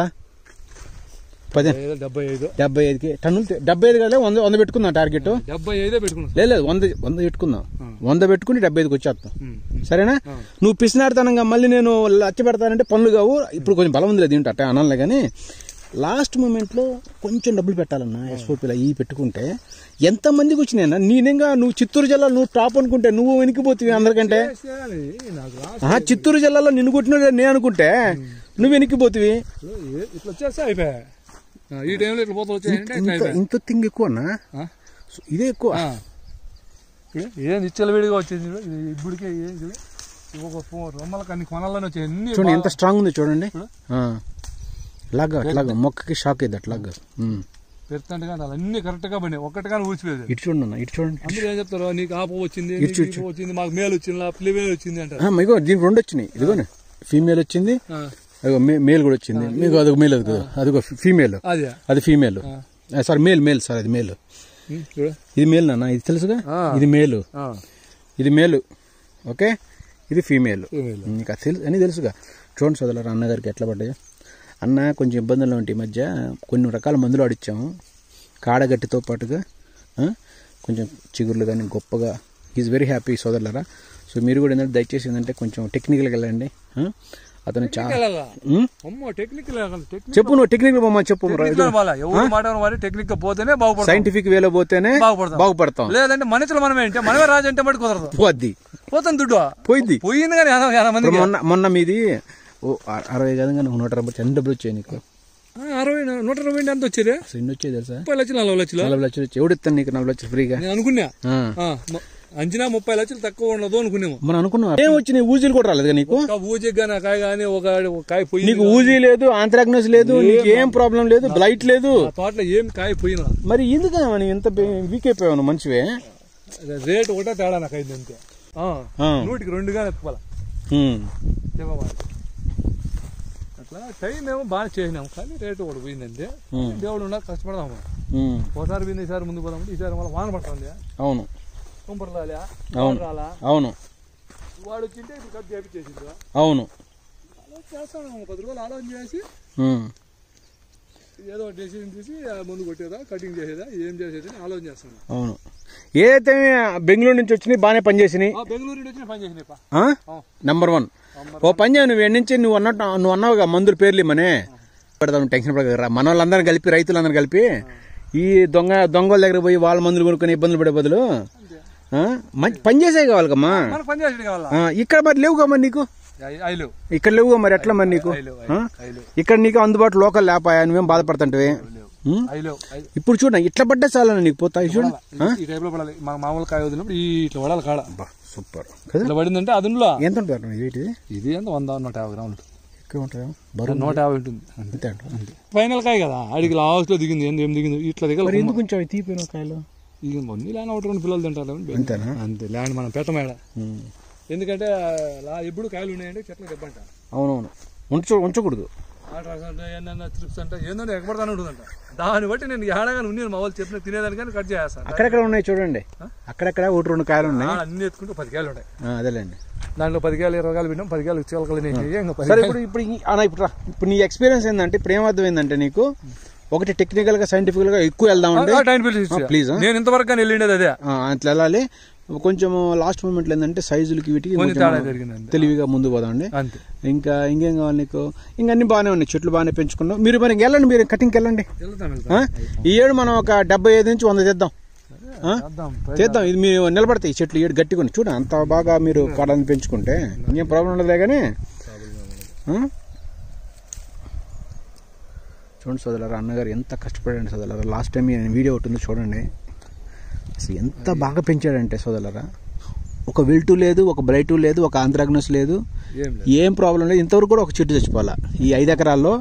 75 టన్నులు. 75 కాదు 100 పెట్టుకుందాం టార్గెట్. 75 పెట్టుకున్నాం. లేదు 100 పెట్టుకుందాం. 100 పెట్టుకుని 75కి వచ్చేస్తాం, సరేనా? నువ్వు పిసినాడుతానంగా మళ్ళీ నేను లచ్చ పెడతానంటే పనులు కావు. ఇప్పుడు కొంచెం బలం ఉంది దీంట్లో అట్టే అనాలే, కానీ లాస్ట్ మూమెంట్లో కొంచెం డబ్బులు పెట్టాలన్నా. ఎస్ఓపీలో ఈ పెట్టుకుంటే ఎంతమందికి వచ్చినాయన్నా? నేనేగా నువ్వు చిత్తూరు జిల్లాలో నువ్వు టాప్ అనుకుంటే నువ్వు వెనికిపోతుంది అందరికంటే. చిత్తూరు జిల్లాలో నిన్ను కొట్టిన నేను అనుకుంటే నువ్వు వెనికిపోతుంది. ఇంత థింగ్ ఎక్కువన్నా, ఇదే ఎక్కువ. ఏం ఇచ్చలవిడిగా వచ్చేది ఇప్పటికే. రొమ్మలకి అన్ని కొనాలని వచ్చాయి. చూడండి ఎంత స్ట్రాంగ్ ఉంది చూడండి. అట్లాగా మొక్కకి షాక్ అయింది అట్లాగా పెడతాంటే కానీ అన్ని కరెక్ట్ గా పడినాయి, ఒక్కటి కానీ ఊచిపోయేది. ఇటు చూడండి, ఇటు చూడండి. అందరూ ఏం చెప్తారు, నీకు ఆప వచ్చింది, వచ్చింది, మాకు మేలు వచ్చింది, ఫిమేల్ వచ్చింది అంటారు. ఇగో దీనికి 2 వచ్చినాయి. ఇదిగోనే ఫీమేల్ వచ్చింది, మేల్ కూడా వచ్చింది. మీకు అదొక మేల్, అదిగో ఫీమేల్, అది ఫీమేల్. సారీ మేల్ సార్, అది మేల్. ఇది మేల్ నాన్న, ఇది తెలుసుగా. ఇది మేలు, ఇది మేలు. ఓకే, ఇది ఫీమేల్. నీకు అది తెలుసు అని తెలుసుగా. చూడండి సోదరులారా అన్నగారికి ఎట్లా పడ్డాయో. అన్న కొంచెం ఇబ్బందులు ఉంటాయి ఈ మధ్య, కొన్ని రకాల మందులు ఆడిచ్చాము కాడగట్టితో పాటుగా. కొంచెం చిగుర్లు కానీ గొప్పగా. ఈజ్ వెరీ హ్యాపీ సోదరులారా. సో మీరు కూడా ఏంటంటే దయచేసి ఏంటంటే కొంచెం టెక్నికల్గా వెళ్ళండి. అతను టెక్నిక్ చెప్పు, నువ్వు టెక్నిక్ చెప్పు. టెక్నిక్ పోతేనే బాగుపడతాం, సైంటిఫిక్ వేలో పోతేనే బాగుపడతాం. లేదంటే మనుషులు మనమే అంటే మనమే రాజు అంటే మటు కుదరదు. పోతాను దుడ్డు పోయింది కానీ మొన్న మీది 60 కాదు, 120 ఎన్ని డబ్బులు వచ్చాయి నీకు? 120 ఎంత వచ్చేది? ఎన్ని వచ్చాయి తెలుసా? 30 లక్షలు 40 లక్షలు. 40 లక్షలు వచ్చాయి. ఎవడిస్తాను నీకు 40 లక్షలు ఫ్రీగా? నేను అనుకున్నా అంచనా 30 లక్షలు తక్కువ ఉండదు అనుకున్నాము. మనం అనుకున్నాం. ఏం వచ్చి ఊజీలు కూడా రాలేదు నీకు? ఊజీ గానీ కాయ కానీ ఒక కాయ పోయి, నీకు ఊజీ లేదు, ఆంథ్రాక్నోస్ లేదు, నీకు ఏం ప్రాబ్లం లేదు, బ్లైట్ లేదు, తోటలో ఏం కాయ పోయినా. మరి ఎందుకని ఇంత వీక్ అయిపోయావు మంచివే? రేటు ఒకటే తేడా నాకు అయింది అంతే. 100కి 2 గానే ఎత్తుకోవాలి. అట్లా టైం ఏమో బాగా చేసినాము కానీ రేటు ఒకటి పోయిందంటే దేవుడు ఉన్నా కష్టపడదాము. ఒకసారి పోయింది, ఈసారి ముందు పోదామంటే ఈసారి మళ్ళీ వాన పడుతుంది. అవును, కుంపర్ రాలే, రాలా, అవును, వాడు వచ్చింటే ఇప్పుడు కట్ చేపించేసింది. అవును, చేస్తాను 10 రోజులు ఆలోచన చేసి ఏదో డెసిషన్ తీసి ముందు కొట్టేదా, కటింగ్ చేసేదా, ఏం చేసేది ఆలోచన చేస్తాను. అవును, ఏదైతే బెంగళూరు నుంచి వచ్చినాయి బాగానే పనిచేసినాయి. బెంగళూరు నుంచి వచ్చిన పని చేసినాయి. నెంబర్ 1 ఓ పని చేయవు. నువ్వు నుంచి నువ్వు అన్నావుగా మందుల పేర్లు ఇమ్మనే పెడతావు, టెన్షన్ పడక. మన వాళ్ళందరం కలిపి, రైతులందరూ కలిపి ఈ దొంగల దగ్గర పోయి వాళ్ళ మందులు కొనుక్కొని ఇబ్బందులు పడే బదులు మంచి పని చేసే కావాలమ్మా. ఇక్కడ మరి లేవుగా మరి నీకు, ఇక్కడ లేవుగా మరి ఎట్లా మరి నీకు? ఇక్కడ నీకు అందుబాటులో లోకల్ లేపాయా? నువ్వేం బాధపడుతుంటే ఇప్పుడు చూడ ఇట్లా పడ్డా చాలా నీకు పోతాయి. చూడ మామూలు కాయ వదిలినప్పుడు ఇట్లా పడాలి కాడ. సూపర్ ఇట్లా పడిందంటే అదులో ఎంత ఉంటుంది? ఇది ఎంత 100-150 గ్రాములు ఎక్కువ ఉంటుంది. 150 ఉంటుంది అంతే. ఫైనల్ కాయ కదా, అడిగి లాస్ట్ లో దిగింది. ఏం దిగింది ఇట్లా దిగ. ఎందుకు కొంచెం తీపిన కాయలు ఇక మొన్న ల్యాండ్ ఒకటి 2 పిల్లలు తింటారు అంతేనా? అంతే ల్యాండ్ మనం పెట్టమేడ. ఎందుకంటే ఎప్పుడు కాయలు ఉన్నాయంటే చెట్ల దెబ్బంట. అవునవును, ఉంచకూడదు. ట్రిప్స్ అంటే ఏంటంటే ఎక్కబడతానే ఉంటుందంట. దాన్ని బట్టి నేను ఏడాగా ఉన్నాను మా వాళ్ళు చెప్పిన తినేదానికి కానీ కట్ చేస్తాను. అక్కడెక్కడ ఉన్నాయి చూడండి, అక్కడెక్కడ 1-2 కాయలు ఉన్నాయి. అన్ని ఎత్తుకుంటే 10 కాయలు ఉంటాయి. అదేలేండి, దాంట్లో 10 కాయలు 20 కాయలు పెట్టాం, 10 కాయలు చిలకలు. ఇప్పుడు నీ ఎక్స్పీరియన్స్ ఏంటంటే ఇప్పుడు ఏమర్థం ఏంటంటే నీకు ఒకటి టెక్నికల్ గా సైంటిఫికల్ గా ఎక్కువ వెళ్దాం ప్లీజ్. నేను ఇంతవరకు వెళ్ళిండేది అదే, అట్లా వెళ్ళాలి. కొంచెం లాస్ట్ మూమెంట్ ఏంటంటే సైజులకి వీటికి తెలివిగా ముందు పోదామండి. ఇంకా ఇంకేం కావాలి నీకు? ఇంకా అన్ని బాగానే ఉన్నాయి, చెట్లు బాగానే పెంచుకున్నాం. మీరు మరి వెళ్ళండి, మీరు కటింగ్కి వెళ్ళండి. ఈ ఏడు మనం ఒక 75 నుంచి 100 తెద్దాం. ఇది మీరు నిలబడతాయి ఈ చెట్లు. ఏడు గట్టిగా ఉన్నాయి చూడ, అంత బాగా మీరు కాడాన్ని పెంచుకుంటే ఇంకేం ప్రాబ్లం ఉండదులే. కానీ చూడండి సోదరులారా, అన్నగారు ఎంత కష్టపడండి సోదరులారా. లాస్ట్ టైం వీడియో ఒకటి ఉంది చూడండి, అసలు ఎంత బాగా పెంచాడంటే సోదరులారా. ఒక విల్టు లేదు, ఒక బ్రైటు లేదు, ఒక ఆంథ్రాక్నోస్ లేదు, ఏం ప్రాబ్లం లేదు. ఇంతవరకు కూడా ఒక చెట్టు చచ్చిపోవాలా. ఈ 5 ఎకరాల్లో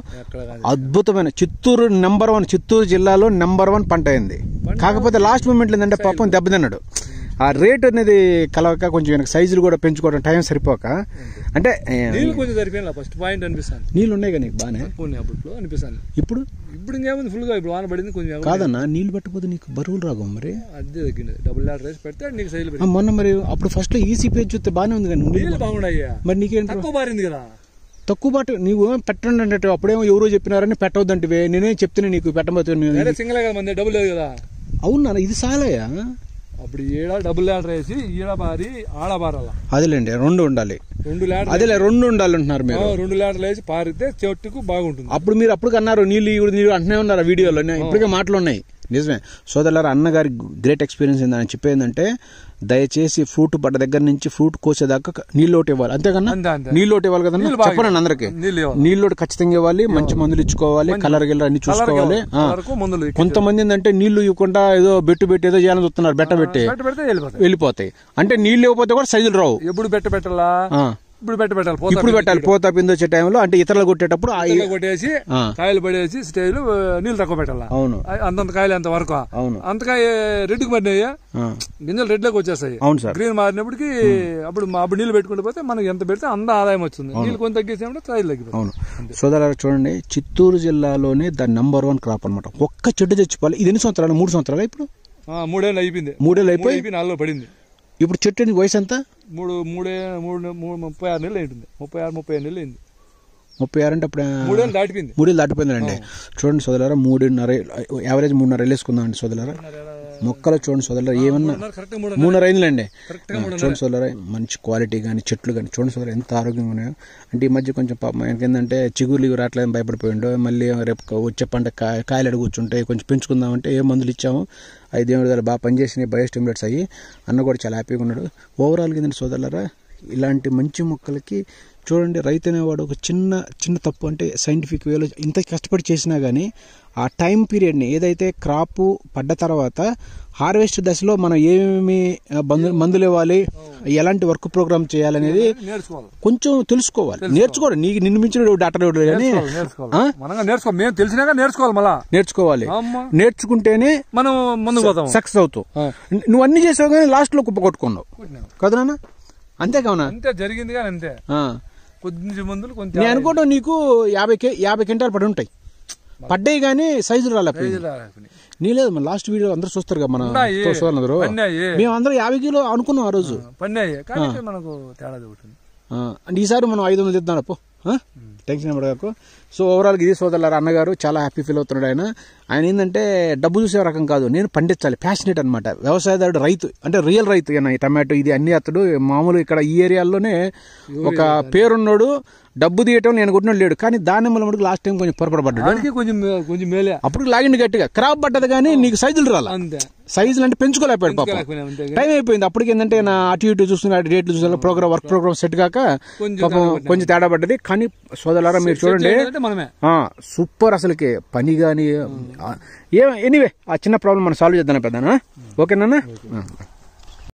అద్భుతమైన చిత్తూరు నెంబర్ 1, చిత్తూరు జిల్లాలో నెంబర్ 1 పంట అయింది. కాకపోతే లాస్ట్ మూమెంట్ ఏంటంటే పాపం దెబ్బతిన్నాడు. ఆ రేట్ అనేది కలవక కొంచెం వెనక సైజులు కూడా పెంచుకోవడం టైం సరిపోక, అంటే నీళ్ళు ఉన్నాయి కదా నీకు బాగానే ఇప్పుడు ఇంకేముంది ఫుల్ గా ఇప్పుడు వాన పడింది కొంచెం. కాదన్నా, నీళ్లు పట్టకపోతే నీకు బరువులు రాగు మరి. అదే తగ్గింది, డబుల్ ల్యాడర్ రేసి పెడితే నీకు సైజులు. మొన్న మరి అప్పుడు ఫస్ట్ లో ఈసీ పేజ్ చూస్తే బాగానే ఉంది కానీ నీళ్ళు బాగున్నాయ్యా. మరి నీకేంటి తక్కువ బారింది కదా? తక్కువ బాట నీవు పెట్టండి అంటే అప్పుడేమో ఎవరో చెప్పినారని పెట్టవద్దంటే నేనే చెప్తున్నా నీకు పెట్టబోతున్నా. సింగిల్ కదా మంది డబుల్ లేదు కదా. అవునా, ఇది సాలయ్యా. అప్పుడు డబుల్ ల్యాడర్ వేసి ఈడ బారి ఆడ బారాల. అదేలేండి, 2 ఉండాలి. 2 ల్యాడర్ అదే 2 ఉండాలి అంటున్నారు మీరు. 2 ల్యాడర్లు వేసి పారితే చెట్టుకు బాగుంటుంది. అప్పుడు మీరు అప్పుడు అన్నారు నీళ్ళు అంటనే ఉన్నారు వీడియోలో, ఇప్పటికే మాటలు ఉన్నాయి. నిజమే సోదరులారా, అన్నగారి గ్రేట్ ఎక్స్పీరియన్స్ ఏందని చెప్పేందంటే దయచేసి ఫ్రూట్ పడ్డ దగ్గర నుంచి ఫ్రూట్ కోసేదాకా నీళ్ళోటి ఇవ్వాలి. అంతేకన్నా నీళ్ళోటి ఇవ్వాలి కదన్నా, చెప్పండి అందరికి. నీళ్ళోటి ఖచ్చితంగా ఇవ్వాలి, మంచి మందులు ఇచ్చుకోవాలి, కలర్ గిల్లర్ అన్ని చూసుకోవాలి. కొంతమంది ఏంటంటే నీళ్లు ఇవ్వకుండా ఏదో పెట్టి ఏదో చేయాలని చూస్తున్నారు, బెట్ట పెట్టి వెళ్ళిపోతాయి. అంటే నీళ్ళు ఇవ్వకపోతే కూడా సైజులు రావు. ఎప్పుడు పెట్టాలా? ఇప్పుడు పెట్టాలి. పోతా పిండి వచ్చే టైంలో అంటే ఇతరులు కొట్టేటప్పుడు కొట్టేసి కాయలు పడేసి స్టైల్ నీళ్ళు తక్కువ పెట్టాలి. అవును, అంతంత కాయలు ఎంత వరకు. అవును, అంతకాయ రెడ్కి మారినాయి, గింజలు రెడ్ లోకి వచ్చేస్తాయి. అవును సార్, గ్రీన్ మారినప్పటికి అప్పుడు నీళ్ళు పెట్టుకుంటే పోతే మనకి ఎంత పెడితే అంత ఆదాయం వస్తుంది. నీళ్ళు కొంత తగ్గిస్తే కాయలు తగ్గిపోతుంది. అవును సోదరులారా, చూడండి చిత్తూరు జిల్లాలోనే ద నెంబర్ 1 క్రాప్ అనమాట. ఒక్క చెట్టు తెచ్చిపోవాలి. ఇది ఎన్ని సంవత్సరాలు? 3 సంవత్సరాలు ఇప్పుడు. 3 ఏళ్ళు అయిపోయింది. 3 ఏళ్ళు అయిపోయి 4లో పడింది. ఇప్పుడు చెట్టు వయసు ఎంత? 36 నెలలు అయింటుంది. 36-37 నెలలు అయింది. 36 అంటే అప్పుడు 3 ఏళ్ళు దాటిపోయింది. 3 ఏళ్ళు దాటిపోయిందండి. చూడండి సోదరులారా, 3.5 యావరేజ్ 3.5 ఏళ్ళు వేసుకుందామండి సోదరులారా. మొక్కలు చూడండి సోదరులారా, ఏమన్నా 3.5 అయిందిలేండి. చూడండి సోదరులారా, మంచి క్వాలిటీ కానీ చెట్లు కానీ చూడండి సోదరులారా ఎంత ఆరోగ్యంగా ఉన్నాయో. అంటే ఈ మధ్య కొంచెం పాపం ఏంటంటే చిగుర్లు రావట్లేదని భయపడిపోయిండు. మళ్ళీ రేపు వచ్చే పంట కాయలు అడుగు కూర్చుంటాయి, కొంచెం పెంచుకుందామంటే ఏ మందులు ఇచ్చాము, 5 ఏళ్ళు బాగా పనిచేసినాయి, బయోస్టిమ్యులేట్స్ అయ్యి. అన్న కూడా చాలా హ్యాపీగా ఉన్నాడు. ఓవరాల్గా ఏంటంటే సోదరులారా, ఇలాంటి మంచి మొక్కలకి చూడండి, రైతు అనేవాడు ఒక చిన్న తప్పు అంటే సైంటిఫిక్ వేలో ఇంత కష్టపడి చేసినా కానీ ఆ టైం పీరియడ్ని ఏదైతే క్రాప్ పడ్డ తర్వాత హార్వెస్ట్ దశలో మనం ఏమేమి మందులు ఇవ్వాలి, ఎలాంటి వర్క్ ప్రోగ్రామ్ చేయాలనేది కొంచెం తెలుసుకోవాలి, నేర్చుకోవాలి. నిన్ను మించిన డాక్టర్ కానీ నేర్చుకోవాలి. నేర్చుకుంటేనే మనం సక్సెస్ అవుతావు. నువ్వు అన్ని చేసావు కానీ లాస్ట్ లో కుప్ప కొట్టుకున్నావు కదా నాన్న, అంతే కావునా? అంతే జరిగింది కానీ అంతే. కొద్ది మందులు కొంచెం నేను అనుకోవడం నీకు 50 క్వింటాలు పడి ఉంటాయి, పడ్డాయి కానీ సైజులు రాలేకపోయింది. నీ లేదు మన లాస్ట్ వీడియో అందరూ చూస్తారు కదా, మన అందరూ మేము అందరూ 50 కిలో అనుకున్నాం ఆ రోజు. మనకు తేడా ఉంటుంది. అంటే ఈసారి మనం 500 ఇద్దాం అప్పు, టెన్షన్ పడకు. సో ఓవరాల్గా ఇది సోదరులారా, అన్నగారు చాలా హ్యాపీ ఫీల్ అవుతున్నాడు. ఆయన ఏంటంటే డబ్బు చూసే రకం కాదు, నేను పండించాలి, ప్యాషనేట్ అనమాట. వ్యవసాయదారుడు, రైతు అంటే రియల్ రైతు. ఈ టమాటో ఇది అన్ని అతడు మామూలు ఇక్కడ ఈ ఏరియాలోనే ఒక పేరున్నాడు, డబ్బు తీయటం నేను కొట్టినట్టు లేడు. కానీ దానిమ్మల మటుకు లాస్ట్ టైం కొంచెం పొరపడబడ్డాడు, కొంచెం మేలే. అప్పుడు లాగిండి గట్టిగా, క్రాప్ పడ్డది కానీ నీకు సైజులు రాలా. సైజులు అంటే పెంచుకోలేకపోయాడు పాప, టైం అయిపోయింది. అప్పటికి ఏంటంటే నా అటు ఇటు చూస్తున్నా, డేట్లు చూస్తున్నా, వర్క్ ప్రోగ్రామ్ సెట్ కాక పాపం కొంచెం తేడా పడ్డది. కానీ సోదరులారా మీరు చూడండి, సూపర్ అసలుకి పని కానీ ఎనీవే ఆ చిన్న ప్రాబ్లం మనం సాల్వ్ చేద్దాం పెద్దనా. ఓకేనా?